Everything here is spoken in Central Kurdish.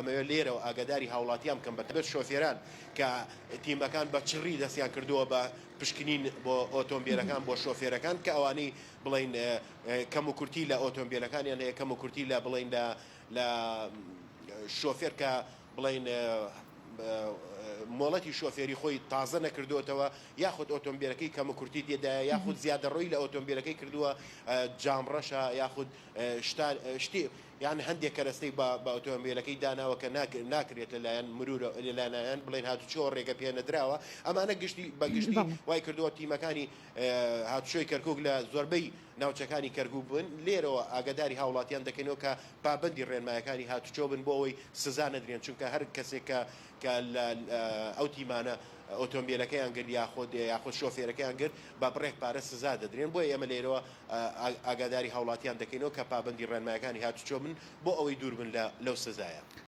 ئەمەوێت لێرەوە ئاگاداری هاوڵاتیان بکەم بەتەبێت شۆفێران کە تیمەکان بە چڕی دەستیان کردووە بە پشکنین بۆ ئۆتۆمبیلەکان بۆ شۆفێرەکان کە ئەوانەی بڵین کەم و کورتی لە ئۆتۆمبیلەکانیان هەیە کەم و کورتی لە بڵین لە شۆفێر کە بڵین مۆڵەتی شۆفێری خۆی تازە نەکردوێتەوە یاخود ئۆتۆمبیلەکەی کەم و کورتی تێدایە یاخود زیادە ڕۆی لە ئۆتۆمبیلەکەی کردووە جامڕەشە یاخود شتی یان هەندێک کەرەستەی بە ئۆتۆمبیلەکەی داناوە کە ناکرێت لەلایەن مرورە لەلایەن بڵێن هاتوچۆ ڕێگە پێنەدراوە ئەمانە گشتی بەگشتی وای کردووە تیمەکانی هاتوچۆی کەرکک لە زۆربەی ناوچەکانی کەرگوو بن لێرەوە ئاگاداری هاوڵاتیان دەکەنەوە کە پابندی ڕێنمایەکانی هاتوچۆ بن بۆ ئەوەی سزا نەدرێن چونکە هەر کەسێک کە ئەو تیمانە ئۆتۆمبیلەکەیان گرت یاخود شۆفێرەکەیان گرت بە بڕێک پارە سزا دەدرێن بۆ ئێمە لێرەوە ئاگاداری هاوڵاتیان دەکەینەوە کە پابندی ڕێنمایەکانی هاتوچۆ بن بۆ ئەوەی دوور بن لەو سزایە.